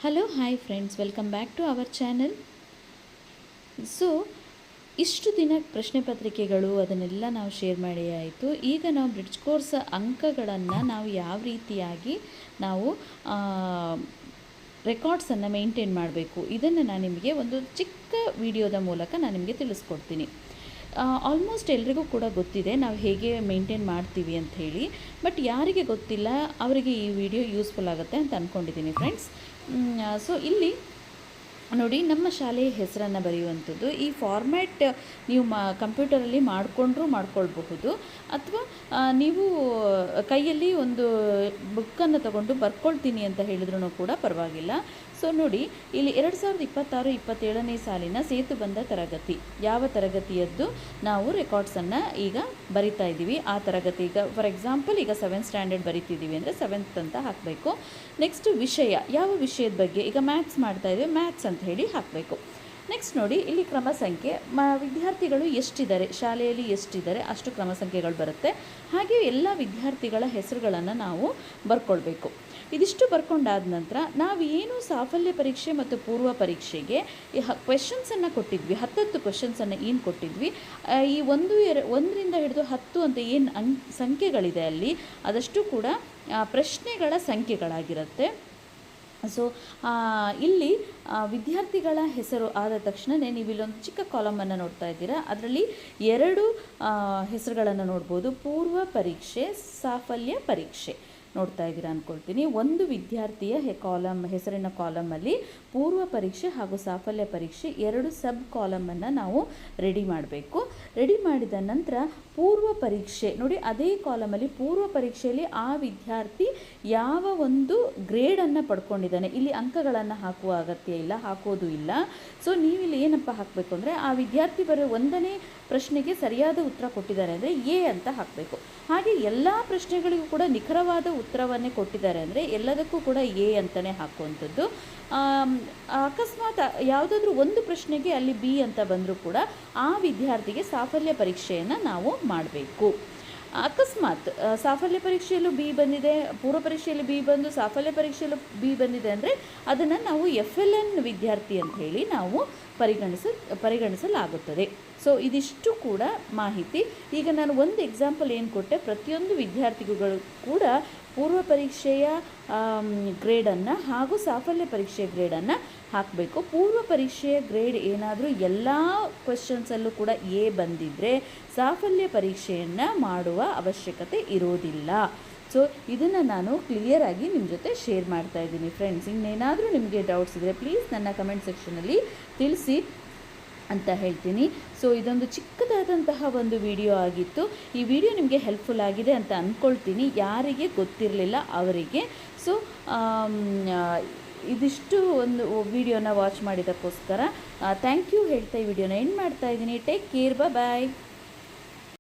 Hello hi friends, welcome back to our channel. So ಇಷ್ಟು ದಿನ ಪ್ರಶ್ನೆ ಪತ್ರಿಕೆಗಳು ಅದನ್ನೆಲ್ಲ ನಾವು ಶೇರ್ ಮಾಡಿ ಆಯಿತು. ಈಗ ನಾವು ಬ್ರಿಡ್ಜ್ ಕೋರ್ಸ್ ಅಂಕಗಳನ್ನು ನಾವು ಯಾವ ರೀತಿಯಾಗಿ ನಾವು ರೆಕಾರ್ಡ್ಸನ್ನು ಮೇಂಟೈನ್ ಮಾಡಬೇಕು, ಇದನ್ನು ನಾನು ನಿಮಗೆ ಒಂದು ಚಿಕ್ಕ ವಿಡಿಯೋದ ಮೂಲಕ ನಾನು ನಿಮಗೆ ತಿಳಿಸ್ಕೊಡ್ತೀನಿ. ಆಲ್ಮೋಸ್ಟ್ ಎಲ್ರಿಗೂ ಕೂಡ ಗೊತ್ತಿದೆ ನಾವು ಹೇಗೆ ಮೇಂಟೈನ್ ಮಾಡ್ತೀವಿ ಅಂತ ಹೇಳಿ. ಬಟ್ ಯಾರಿಗೆ ಗೊತ್ತಿಲ್ಲ ಅವರಿಗೆ ಈ ವಿಡಿಯೋ ಯೂಸ್ಫುಲ್ ಆಗುತ್ತೆ ಅಂತ ಅಂದ್ಕೊಂಡಿದ್ದೀನಿ ಫ್ರೆಂಡ್ಸ್. ಸೊ ಇಲ್ಲಿ ನೋಡಿ, ನಮ್ಮ ಶಾಲೆಯ ಹೆಸರನ್ನು ಬರೆಯುವಂಥದ್ದು ಈ ಫಾರ್ಮ್ಯಾಟ್ ನೀವು ಕಂಪ್ಯೂಟರಲ್ಲಿ ಮಾಡ್ಕೊಳ್ಬಹುದು, ಅಥವಾ ನೀವು ಕೈಯಲ್ಲಿ ಒಂದು ಬುಕ್ಕನ್ನು ತಗೊಂಡು ಬರ್ಕೊಳ್ತೀನಿ ಅಂತ ಹೇಳಿದ್ರೂ ಕೂಡ ಪರವಾಗಿಲ್ಲ. ಸೊ ನೋಡಿ, ಇಲ್ಲಿ 2026-27ನೇ ಸಾಲಿನ ಸೇತುಬಂಧ ತರಗತಿ, ಯಾವ ತರಗತಿಯದ್ದು ನಾವು ರೆಕಾರ್ಡ್ಸನ್ನು ಈಗ ಬರಿತಾ ಇದ್ದೀವಿ ಆ ತರಗತಿ. ಈಗ ಫಾರ್ ಎಕ್ಸಾಂಪಲ್ ಈಗ 7th ಸ್ಟ್ಯಾಂಡರ್ಡ್ ಬರಿತಿದ್ದೀವಿ ಅಂದರೆ 7th ಅಂತ ಹಾಕಬೇಕು. ನೆಕ್ಸ್ಟ್ ವಿಷಯ, ಯಾವ ವಿಷಯದ ಬಗ್ಗೆ, ಈಗ ಮ್ಯಾಥ್ಸ್ ಮಾಡ್ತಾ ಇದ್ದೀವಿ, ಮ್ಯಾಥ್ಸ್ ಅಂತ ಹೇಳಿ ಹಾಕಬೇಕು. ನೆಕ್ಸ್ಟ್ ನೋಡಿ, ಇಲ್ಲಿ ಕ್ರಮ ಸಂಖ್ಯೆ, ವಿದ್ಯಾರ್ಥಿಗಳು ಎಷ್ಟಿದ್ದಾರೆ, ಶಾಲೆಯಲ್ಲಿ ಎಷ್ಟಿದ್ದಾರೆ ಅಷ್ಟು ಕ್ರಮ ಸಂಖ್ಯೆಗಳು ಬರುತ್ತೆ. ಹಾಗೆ ಎಲ್ಲ ವಿದ್ಯಾರ್ಥಿಗಳ ಹೆಸರುಗಳನ್ನು ನಾವು ಬರ್ಕೊಳ್ಬೇಕು. ಇದಿಷ್ಟು ಬರ್ಕೊಂಡಾದ ನಂತರ ನಾವು ಏನು ಸಾಫಲ್ಯ ಪರೀಕ್ಷೆ ಮತ್ತು ಪೂರ್ವ ಪರೀಕ್ಷೆಗೆ ಕ್ವೆಶನ್ಸನ್ನು ಕೊಟ್ಟಿದ್ವಿ, 10 ಕ್ವೆಶನ್ಸನ್ನು ಏನು ಕೊಟ್ಟಿದ್ವಿ, ಈ 1ರಿಂದ ಹಿಡಿದು 10 ಅಂತ ಏನು ಸಂಖ್ಯೆಗಳಿದೆ ಅಲ್ಲಿ, ಅದಷ್ಟು ಕೂಡ ಪ್ರಶ್ನೆಗಳ ಸಂಖ್ಯೆಗಳಾಗಿರುತ್ತೆ. ಸೊ ಇಲ್ಲಿ ವಿದ್ಯಾರ್ಥಿಗಳ ಹೆಸರು ಆದ ತಕ್ಷಣವೇ ನೀವು ಇಲ್ಲೊಂದು ಚಿಕ್ಕ ಕಾಲಮನ್ನು ನೋಡ್ತಾ ಇದ್ದೀರಾ. ಅದರಲ್ಲಿ 2 ಹೆಸರುಗಳನ್ನು ನೋಡ್ಬೋದು, ಪೂರ್ವ ಪರೀಕ್ಷೆ, ಸಾಫಲ್ಯ ಪರೀಕ್ಷೆ ನೋಡ್ತಾ ಇದ್ದೀರಾ ಅಂದ್ಕೊಳ್ತೀನಿ. ಒಂದು ವಿದ್ಯಾರ್ಥಿಯ ಹೆಸರಿನ ಕಾಲಮಲ್ಲಿ ಪೂರ್ವ ಪರೀಕ್ಷೆ ಹಾಗೂ ಸಾಫಲ್ಯ ಪರೀಕ್ಷೆ 2 ಸಬ್ ಕಾಲಮನ್ನು ನಾವು ರೆಡಿ ಮಾಡಬೇಕು. ರೆಡಿ ಮಾಡಿದ ನಂತರ ಪೂರ್ವ ಪರೀಕ್ಷೆ ನೋಡಿ, ಅದೇ ಕಾಲಮಲ್ಲಿ ಪೂರ್ವ ಪರೀಕ್ಷೆಯಲ್ಲಿ ಆ ವಿದ್ಯಾರ್ಥಿ ಯಾವ ಒಂದು ಗ್ರೇಡನ್ನು ಪಡ್ಕೊಂಡಿದ್ದಾನೆ, ಇಲ್ಲಿ ಅಂಕಗಳನ್ನು ಹಾಕುವ ಅಗತ್ಯ ಇಲ್ಲ, ಹಾಕೋದು ಇಲ್ಲ. ಸೊ ನೀವಿಲ್ಲಿ ಏನಪ್ಪ ಹಾಕಬೇಕು ಅಂದರೆ, ಆ ವಿದ್ಯಾರ್ಥಿ ಬರೋ 1ನೇ ಪ್ರಶ್ನೆಗೆ ಸರಿಯಾದ ಉತ್ತರ ಕೊಟ್ಟಿದ್ದಾರೆ ಅಂದರೆ ಎ ಅಂತ ಹಾಕಬೇಕು. ಹಾಗೆ ಎಲ್ಲ ಪ್ರಶ್ನೆಗಳಿಗೂ ಕೂಡ ನಿಖರವಾದ ಉತ್ತರವನ್ನೇ ಕೊಟ್ಟಿದ್ದಾರೆ ಅಂದರೆ ಎಲ್ಲದಕ್ಕೂ ಕೂಡ ಎ ಅಂತಲೇ ಹಾಕುವಂಥದ್ದು. ಅಕಸ್ಮಾತ್ ಯಾವುದಾದ್ರೂ ಒಂದು ಪ್ರಶ್ನೆಗೆ ಅಲ್ಲಿ ಬಿ ಅಂತ ಬಂದರೂ ಕೂಡ ಆ ವಿದ್ಯಾರ್ಥಿಗೆ ಸಾಫಲ್ಯ ಪರೀಕ್ಷೆಯನ್ನು ನಾವು ಮಾಡಬೇಕು. ಅಕಸ್ಮಾತ್ ಸಾಫಲ್ಯ ಪರೀಕ್ಷೆಯಲ್ಲೂ ಬಿ ಬಂದಿದೆ, ಪೂರ್ವ ಪರೀಕ್ಷೆಯಲ್ಲಿ ಬಿ ಬಂದು ಸಾಫಲ್ಯ ಪರೀಕ್ಷೆಯಲ್ಲೂ ಬಿ ಬಂದಿದೆ ಅಂದರೆ ಅದನ್ನು ನಾವು FLN ವಿದ್ಯಾರ್ಥಿ ಅಂತ ಹೇಳಿ ನಾವು ಪರಿಗಣಿಸಲಾಗುತ್ತದೆ. ಸೊ ಇದಿಷ್ಟು ಕೂಡ ಮಾಹಿತಿ. ಈಗ ನಾನು ಒಂದು ಎಕ್ಸಾಂಪಲ್ ಏನು ಕೊಟ್ಟೆ, ಪ್ರತಿಯೊಂದು ವಿದ್ಯಾರ್ಥಿಗಳು ಕೂಡ ಪೂರ್ವ ಪರೀಕ್ಷೆಯ ಗ್ರೇಡನ್ನು ಹಾಗೂ ಸಾಫಲ್ಯ ಪರೀಕ್ಷೆಯ ಗ್ರೇಡನ್ನು ಹಾಕಬೇಕು. ಪೂರ್ವ ಪರೀಕ್ಷೆಯ ಗ್ರೇಡ್ ಏನಾದರೂ ಎಲ್ಲ ಕ್ವೆಶನ್ಸಲ್ಲೂ ಕೂಡ ಎ ಬಂದಿದ್ದರೆ ಸಾಫಲ್ಯ ಪರೀಕ್ಷೆಯನ್ನು ಮಾಡುವ ಅವಶ್ಯಕತೆ ಇರೋದಿಲ್ಲ. ಸೊ ಇದನ್ನು ನಾನು ಕ್ಲಿಯರಾಗಿ ನಿಮ್ಮ ಜೊತೆ ಶೇರ್ ಮಾಡ್ತಾ ಇದ್ದೀನಿ ಫ್ರೆಂಡ್ಸ್. ಇನ್ನೇನಾದರೂ ನಿಮಗೆ ಡೌಟ್ಸ್ ಇದ್ದರೆ ಪ್ಲೀಸ್ ನನ್ನ ಕಮೆಂಟ್ ಸೆಕ್ಷನಲ್ಲಿ ತಿಳಿಸಿ ಅಂತ ಹೇಳ್ತೀನಿ. ಸೊ ಇದೊಂದು ಚಿಕ್ಕದಾದಂತಹ ಒಂದು ವಿಡಿಯೋ ಆಗಿತ್ತು. ಈ ವಿಡಿಯೋ ನಿಮಗೆ ಹೆಲ್ಪ್ಫುಲ್ ಆಗಿದೆ ಅಂತ ಅಂದ್ಕೊಳ್ತೀನಿ, ಯಾರಿಗೆ ಗೊತ್ತಿರಲಿಲ್ಲ ಅವರಿಗೆ. ಸೊ ಇದಿಷ್ಟು ಒಂದು ವಿಡಿಯೋನ ವಾಚ್ ಮಾಡಿದ್ದಕ್ಕೋಸ್ಕರ ಥ್ಯಾಂಕ್ ಯು ಹೇಳ್ತಾ ಈ ವಿಡಿಯೋನ ಎಂಡ್ ಮಾಡ್ತಾ ಇದ್ದೀನಿ. ಟೇಕ್ ಕೇರ್, ಬಾಯ್.